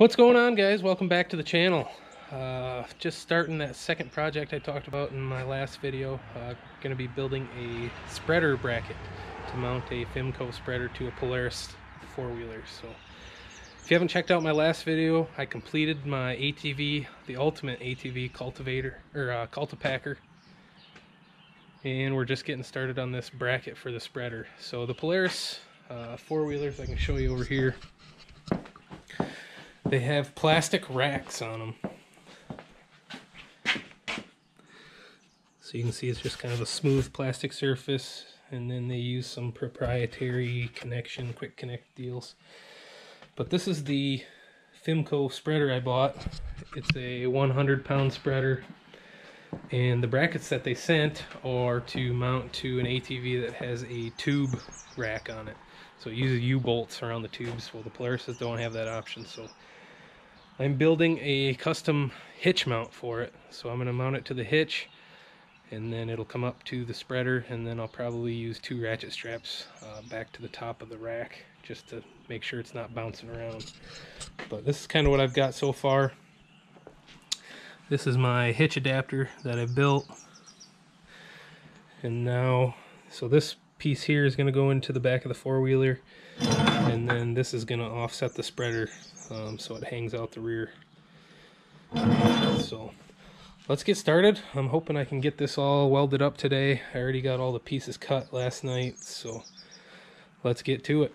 What's going on, guys? Welcome back to the channel. Just starting that second project I talked about in my last video. Going to be building a spreader bracket to mount a Fimco spreader to a Polaris four-wheeler. So if you haven't checked out my last video, I completed my ATV, the ultimate ATV cultivator or cultipacker, and we're just getting started on this bracket for the spreader. So the Polaris four-wheelers, I can show you over here. They have plastic racks on them. So you can see it's just kind of a smooth plastic surface, and then they use some proprietary connection, quick connect deals. But this is the Fimco spreader I bought. It's a 100-pound spreader, and the brackets that they sent are to mount to an ATV that has a tube rack on it. So it uses U-bolts around the tubes. Well, the Polarises don't have that option, so I'm building a custom hitch mount for it. So I'm going to mount it to the hitch, and then it'll come up to the spreader, and then I'll probably use 2 ratchet straps back to the top of the rack just to make sure it's not bouncing around. But this is kind of what I've got so far. This is my hitch adapter that I built. And now, so this piece here is going to go into the back of the four-wheeler, and then this is going to offset the spreader so it hangs out the rear. So let's get started. I'm hoping I can get this all welded up today. I already got all the pieces cut last night, so let's get to it.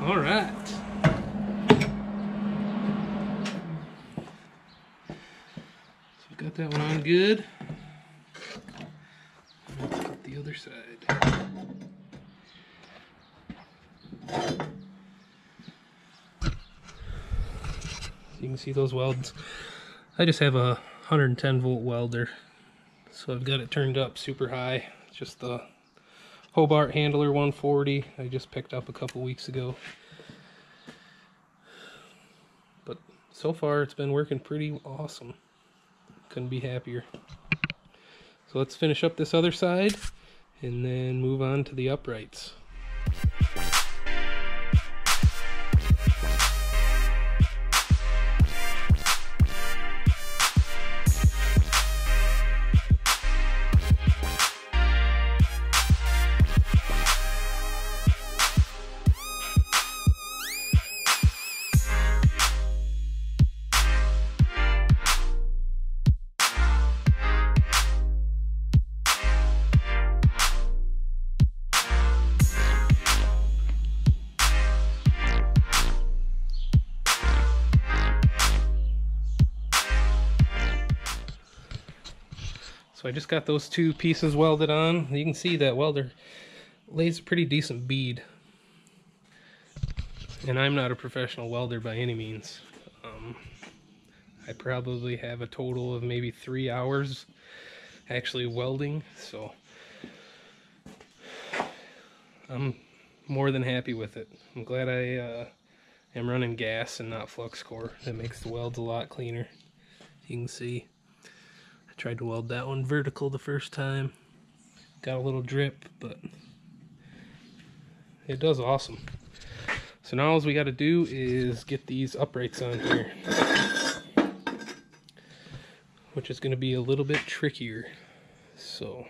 Alright. So I've got that one on good. Let's get the other side. You can see those welds. I just have a 110-volt welder, so I've got it turned up super high. It's just the Hobart Handler 140 I just picked up a couple weeks ago. But so far it's been working pretty awesome. Couldn't be happier. So let's finish up this other side and then move on to the uprights. So I just got those 2 pieces welded on. You can see that welder lays a pretty decent bead. And I'm not a professional welder by any means. I probably have a total of maybe 3 hours actually welding, so I'm more than happy with it. I'm glad I am running gas and not flux core. That makes the welds a lot cleaner. You can see I tried to weld that one vertical the first time. Got a little drip, but it does awesome. So now all we got to do is get these uprights on here. which is going to be a little bit trickier. So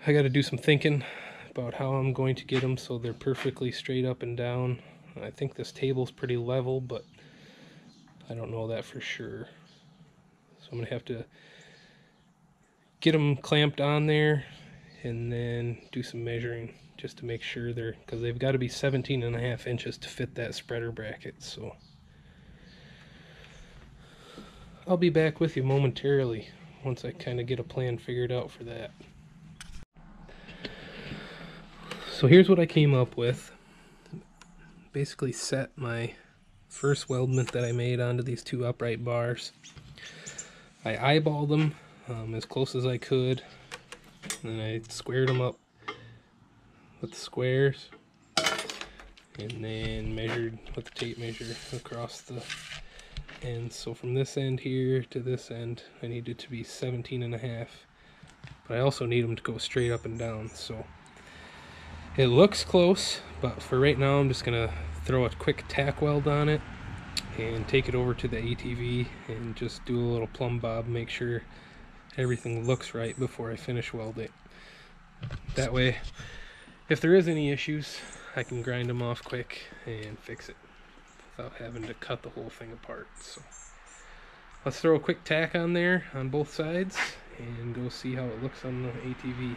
I got to do some thinking about how I'm going to get them so they're perfectly straight up and down. I think this table's pretty level, but I don't know that for sure. So I'm going to have to get them clamped on there and then do some measuring just to make sure they're, because they've got to be 17.5 inches to fit that spreader bracket. So I'll be back with you momentarily once I kind of get a plan figured out for that. So here's what I came up with. Basically set my first weldment that I made onto these two upright bars. I eyeballed them as close as I could, and then I squared them up with the squares, and then measured with the tape measure across the ends. So from this end here to this end, I need it to be 17.5, but I also need them to go straight up and down. So it looks close, but for right now I'm just gonna throw a quick tack weld on it and take it over to the ATV and just do a little plumb bob, make sure everything looks right before I finish welding. That way, if there is any issues, I can grind them off quick and fix it without having to cut the whole thing apart. So let's throw a quick tack on there on both sides and go see how it looks on the ATV.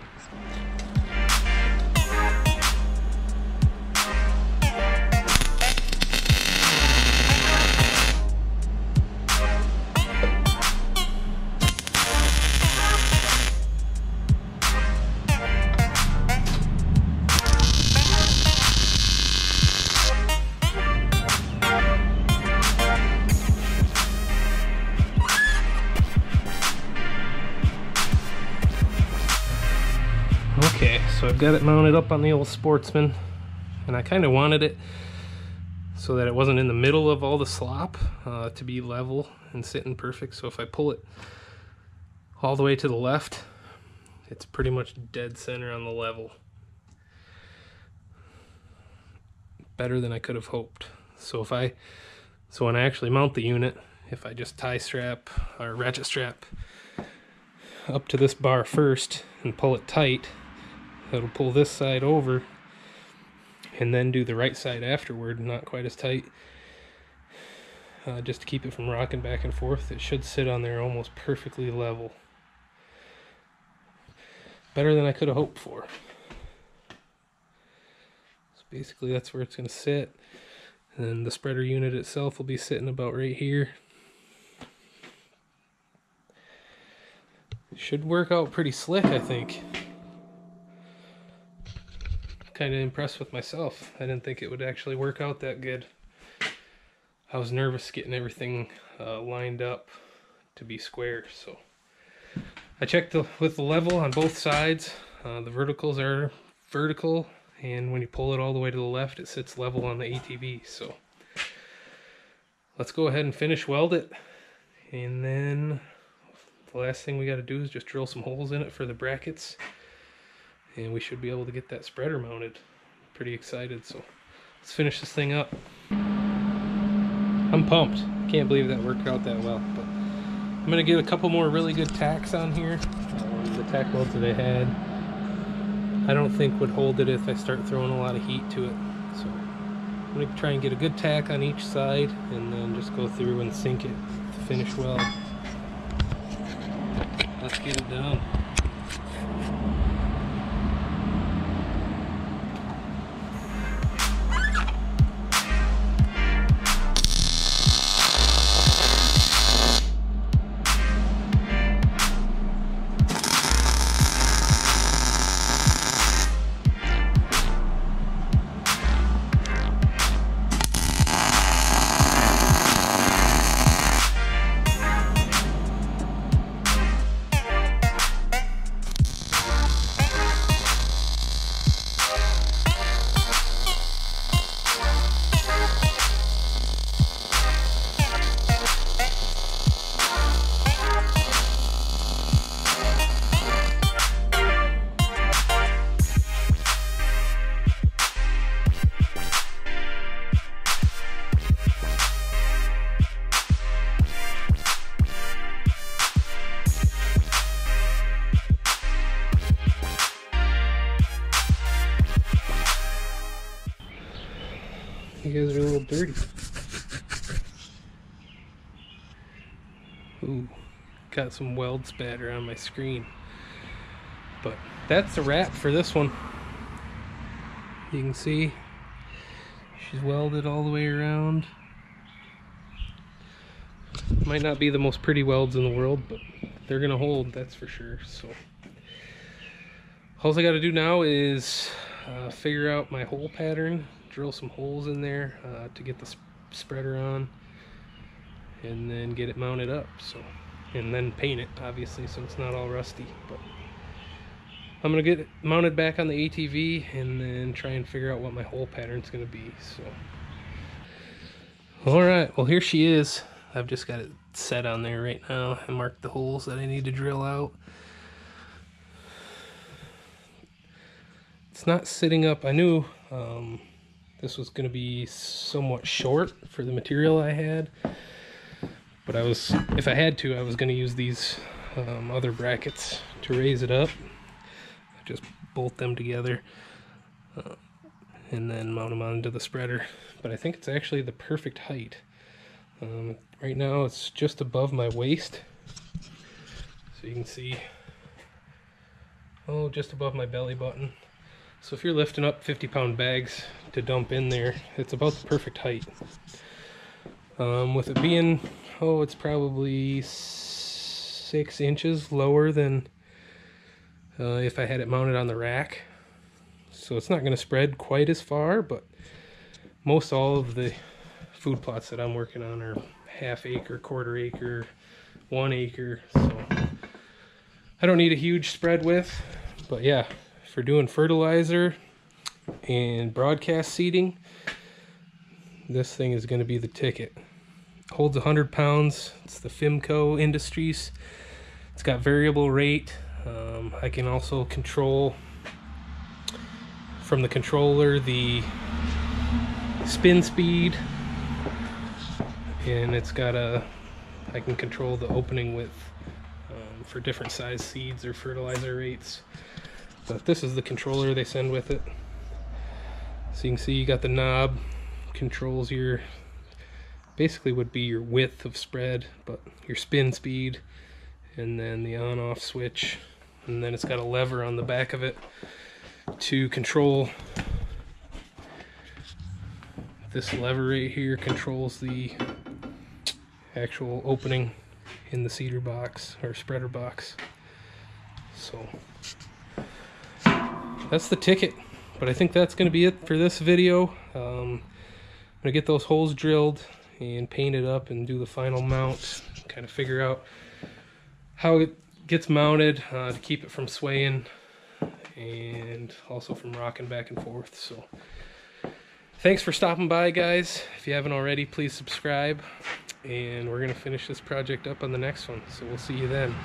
Okay, so I've got it mounted up on the old Sportsman, and I kind of wanted it so that it wasn't in the middle of all the slop, to be level and sitting perfect. So if I pull it all the way to the left, it's pretty much dead center on the level. Better than I could have hoped. So when I actually mount the unit, if I just tie strap or ratchet strap up to this bar first and pull it tight, it'll pull this side over, and then do the right side afterward, not quite as tight, just to keep it from rocking back and forth. It should sit on there almost perfectly level. Better than I could have hoped for. So basically that's where it's going to sit, and then the spreader unit itself will be sitting about right here. Should work out pretty slick, I think. Kind of impressed with myself. I didn't think it would actually work out that good. I was nervous getting everything lined up to be square. So I checked with the level on both sides. The verticals are vertical, and when you pull it all the way to the left, it sits level on the ATV. So let's go ahead and finish weld it, and then the last thing we got to do is just drill some holes in it for the brackets, and we should be able to get that spreader mounted. Pretty excited, so let's finish this thing up. I'm pumped. I can't believe that worked out that well, but I'm gonna get a couple more really good tacks on here. The tack welds that I had, I don't think would hold it if I start throwing a lot of heat to it. So I'm gonna try and get a good tack on each side, and then just go through and sink it to finish weld. Let's get it done. You guys are a little dirty. Ooh, got some weld spatter on my screen. But that's a wrap for this one. You can see she's welded all the way around. Might not be the most pretty welds in the world, but they're gonna hold, that's for sure. So all I gotta do now is figure out my hole pattern, drill some holes in there to get the spreader on, and then get it mounted up. So, and then paint it, obviously, so it's not all rusty. But I'm gonna get it mounted back on the ATV and then try and figure out what my hole pattern's gonna be. So, all right, well, here she is. I've just got it set on there right now. I marked the holes that I need to drill out. It's not sitting up. I knew this was going to be somewhat short for the material I had, but if I had to, I was going to use these other brackets to raise it up. Just bolt them together and then mount them onto the spreader. But I think it's actually the perfect height. Right now it's just above my waist, so you can see, just above my belly button. So if you're lifting up 50-pound bags to dump in there, it's about the perfect height. With it being, it's probably 6 inches lower than if I had it mounted on the rack. So it's not going to spread quite as far, but most all of the food plots that I'm working on are ½ acre, ¼ acre, 1 acre. So I don't need a huge spread width, but yeah, for doing fertilizer and broadcast seeding, this thing is going to be the ticket. Holds 100 pounds. It's the Fimco Industries. It's got variable rate. I can also control from the controller the spin speed, and it's got I can control the opening width for different size seeds or fertilizer rates. But this is the controller they send with it. So you can see you got the knob, controls your, basically would be your width of spread, but your spin speed, and then the on-off switch, and then it's got a lever on the back of it to control. This lever right here controls the actual opening in the seeder box or spreader box. So that's the ticket, but I think that's going to be it for this video. I'm going to get those holes drilled and paint it up and do the final mount, kind of figure out how it gets mounted to keep it from swaying and also from rocking back and forth. So thanks for stopping by, guys. If you haven't already, please subscribe, and we're going to finish this project up on the next one. So we'll see you then.